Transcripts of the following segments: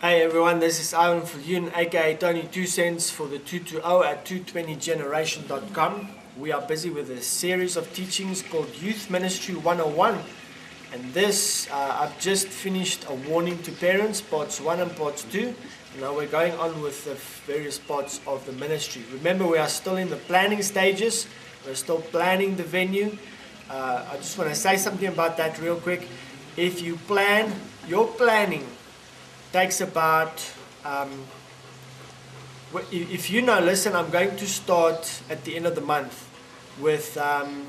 Hey everyone, this is Ivan Viljoen, aka Tony 2 Cents for the 220 at 220generation.com. We are busy with a series of teachings called Youth Ministry 101. And this, I've just finished a warning to parents, parts 1 and parts 2. Now we're going on with the various parts of the ministry. Remember, we are still in the planning stages. We're still planning the venue. I just want to say something about that real quick. If you plan, your planning takes about, if you know, listen, I'm going to start at the end of the month with the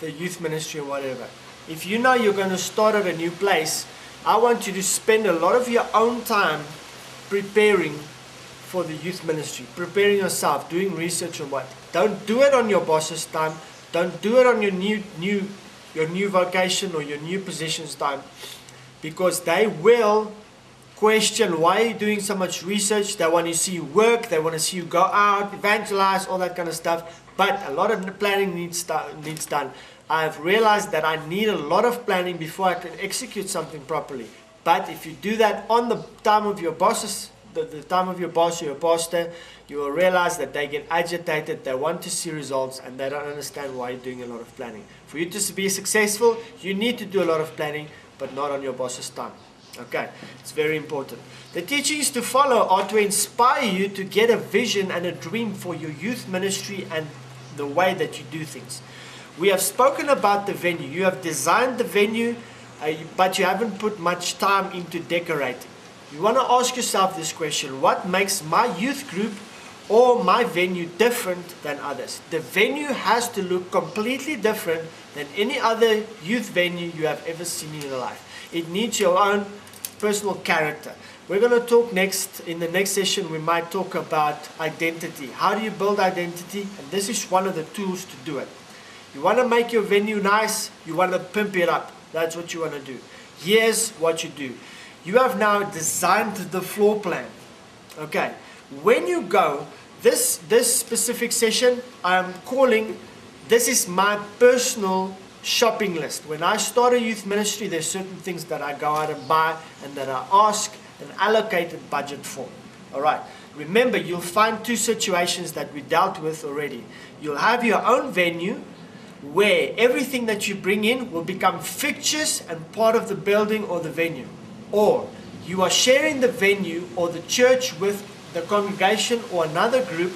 youth ministry or whatever. If you know you're going to start at a new place, I want you to spend a lot of your own time preparing for the youth ministry, preparing yourself, doing research on what. Don't do it on your boss's time. Don't do it on your new vocation or your new position's time. Because they will question why you're doing so much research. They want to see you work, they want to see you go out, evangelize, all that kind of stuff. But a lot of the planning needs done. I've realized that I need a lot of planning before I can execute something properly. But if you do that on the time of your bosses, the time of your boss or your pastor, you will realize that they get agitated, they want to see results, and they don't understand why you're doing a lot of planning. For you to be successful, you need to do a lot of planning, but not on your boss's time. Okay, it's very important. The teachings to follow are to inspire you to get a vision and a dream for your youth ministry and the way that you do things. We have spoken about the venue. You have designed the venue, but you haven't put much time into decorating. You want to ask yourself this question: what makes my youth group or my venue different than others? The venue has to look completely different than any other youth venue you have ever seen in your life. It needs your own personal character. We're going to talk next, in the next session, we might talk about identity. How do you build identity? And this is one of the tools to do it. You want to make your venue nice, you want to pimp it up. That's what you want to do. Here's what you do. You have now designed the floor plan. Okay. When you go, this specific session, I'm calling, this is my personal shopping list. When I start a youth ministry, there's certain things that I go out and buy and that I ask an allocated budget for. Alright, remember, you'll find two situations that we dealt with already. You'll have your own venue where everything that you bring in will become fixtures and part of the building or the venue. Or you are sharing the venue or the church with the congregation or another group,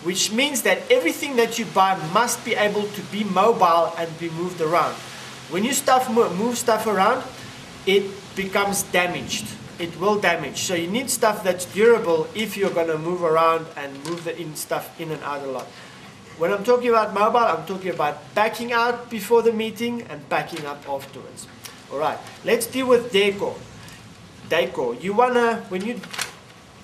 which means that everything that you buy must be able to be mobile and be moved around. When you move stuff around, it becomes damaged. It will damage. So you need stuff that's durable if you're going to move around and move the stuff in and out a lot. When I'm talking about mobile, I'm talking about backing out before the meeting and backing up afterwards. Alright, let's deal with decor. Decor. You want to, when you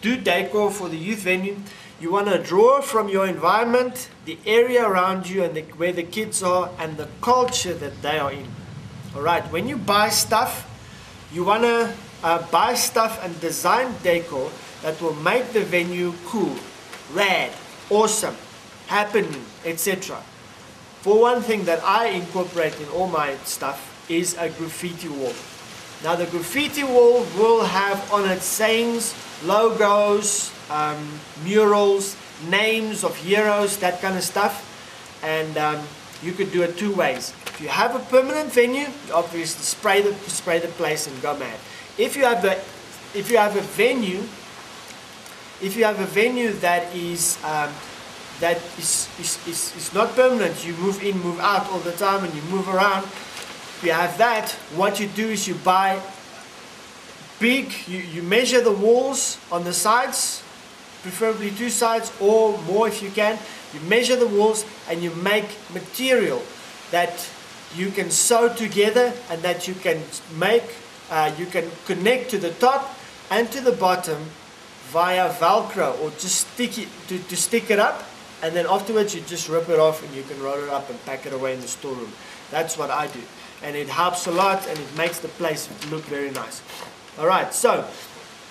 do decor for the youth venue, you want to draw from your environment, the area around you and where the kids are and the culture that they are in. Alright, when you buy stuff, you want to buy stuff and design decor that will make the venue cool, rad, awesome, happening, etc. For one thing that I incorporate in all my stuff is a graffiti wall. Now the graffiti wall will have on it sayings, logos, murals, names of heroes, that kind of stuff. And you could do it two ways. If you have a permanent venue, you obviously spray the place and go mad. If you have a venue that is not permanent, you move in, move out all the time, and you move around. If you have that, what you do is you buy big, you measure the walls on the sides, preferably two sides or more if you can. You measure the walls and you make material that you can sew together and that you can make, you can connect to the top and to the bottom via Velcro, or just stick it to stick it up, and then afterwards you just rip it off and you can roll it up and pack it away in the storeroom. That's what I do, and it helps a lot and it makes the place look very nice. Alright, so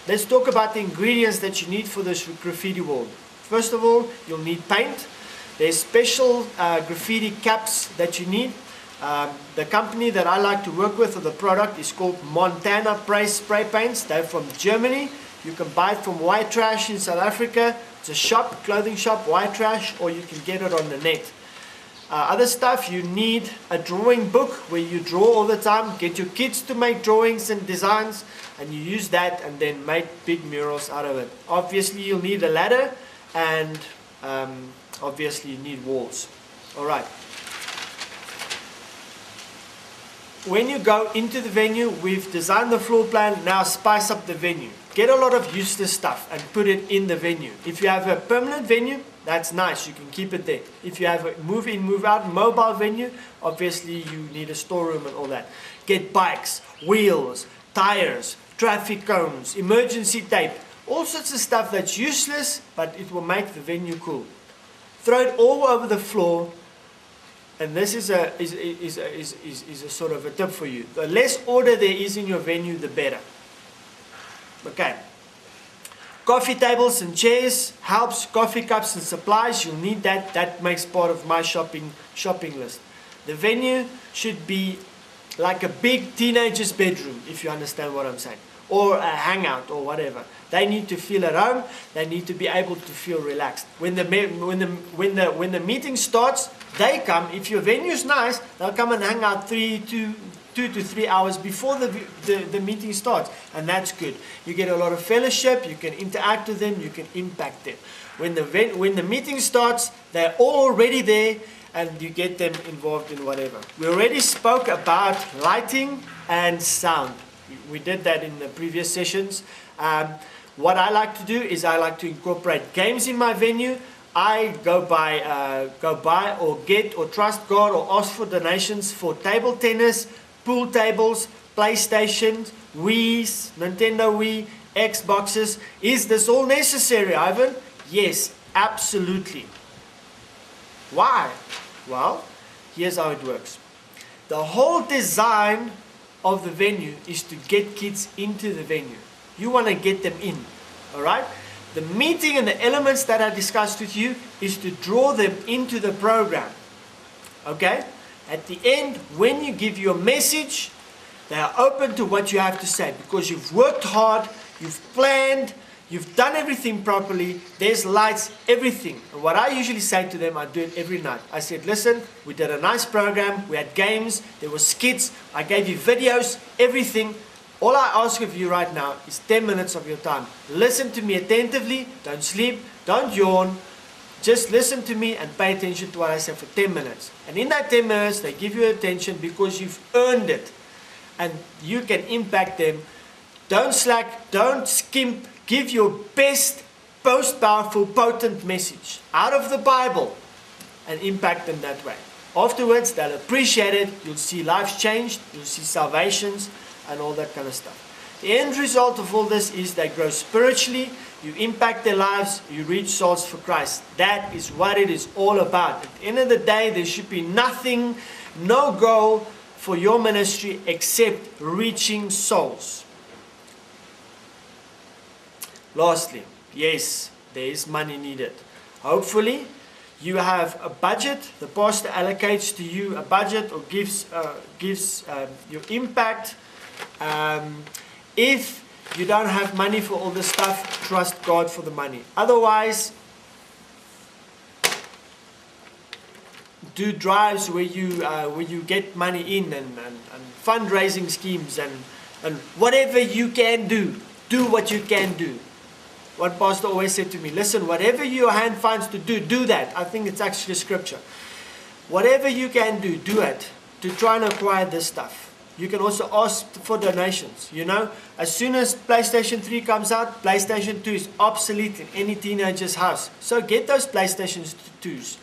let's talk about the ingredients that you need for this graffiti wall. First of all, you'll need paint. There's special graffiti caps that you need. The company that I like to work with, or the product, is called Montana Spray Paints. They're from Germany. You can buy it from White Trash in South Africa. It's a shop, clothing shop, White Trash, or you can get it on the net. Other stuff, you need a drawing book where you draw all the time. Get your kids to make drawings and designs, and you use that and then make big murals out of it. Obviously, you'll need a ladder, and obviously you need walls. Alright. When you go into the venue, we've designed the floor plan. Now spice up the venue. Get a lot of useless stuff and put it in the venue. If you have a permanent venue, that's nice, you can keep it there. If you have a move in, move out, mobile venue, obviously you need a storeroom and all that. Get bikes, wheels, tires, traffic cones, emergency tape, all sorts of stuff that's useless, but it will make the venue cool. Throw it all over the floor, and this is a sort of a tip for you. The less order there is in your venue, the better. Okay. Coffee tables and chairs helps. Coffee cups and supplies, you'll need that. That makes part of my shopping list. The venue should be like a big teenager's bedroom, if you understand what I'm saying, or a hangout or whatever. They need to feel at home. They need to be able to feel relaxed. When the meeting starts, they come. If your venue's nice, they'll come and hang out 2 to 3 hours before the meeting starts, and that's good. You get a lot of fellowship, you can interact with them, you can impact them. When the meeting starts, they're already there, and you get them involved in whatever. We already spoke about lighting and sound. We did that in the previous sessions. What I like to do is I like to incorporate games in my venue. I go buy or get or trust God or ask for donations for table tennis, pool tables, PlayStation, Wii's, Nintendo Wii, Xboxes. Is this all necessary, Ivan? Yes, absolutely. Why? Well, here's how it works. The whole design of the venue is to get kids into the venue. You want to get them in, all right? The meeting and the elements that I discussed with you is to draw them into the program, okay? At the end, when you give your message, they are open to what you have to say because you've worked hard, you've planned, you've done everything properly, there's lights, everything. And what I usually say to them, I do it every night. I said, listen, we did a nice program, we had games, there were skits, I gave you videos, everything. All I ask of you right now is 10 minutes of your time. Listen to me attentively, don't sleep, don't yawn. Just listen to me and pay attention to what I say for 10 minutes. And in that 10 minutes, they give you attention because you've earned it. And you can impact them. Don't slack, don't skimp. Give your best, most powerful, potent message out of the Bible and impact them that way. Afterwards, they'll appreciate it. You'll see lives changed. You'll see salvations and all that kind of stuff. The end result of all this is they grow spiritually. You impact their lives, you reach souls for Christ. That is what it is all about. At the end of the day, there should be nothing, no goal for your ministry except reaching souls. Lastly, yes, there is money needed. Hopefully, you have a budget. The pastor allocates to you a budget or gives your impact. If you don't have money for all this stuff, trust God for the money. Otherwise, do drives where you get money in and fundraising schemes and whatever you can do what you can do. What pastor always said to me, listen, whatever your hand finds to do that. I think it's actually scripture. Whatever you can do it to try and acquire this stuff. You can also ask for donations, you know. As soon as PlayStation 3 comes out, PlayStation 2 is obsolete in any teenager's house. So get those PlayStation 2s,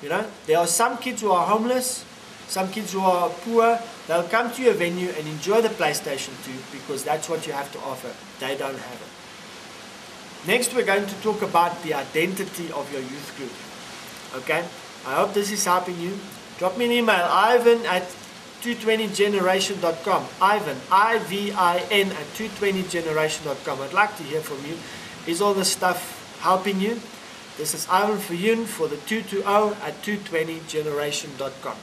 you know. There are some kids who are homeless, some kids who are poor. They'll come to your venue and enjoy the PlayStation 2 because that's what you have to offer. They don't have it. Next, we're going to talk about the identity of your youth group. Okay? I hope this is helping you. Drop me an email, ivan@220generation.com. Ivan, I-V-I-N at 220generation.com. I'd like to hear from you. Is all this stuff helping you? This is Ivan for you for the 220 at 220generation.com.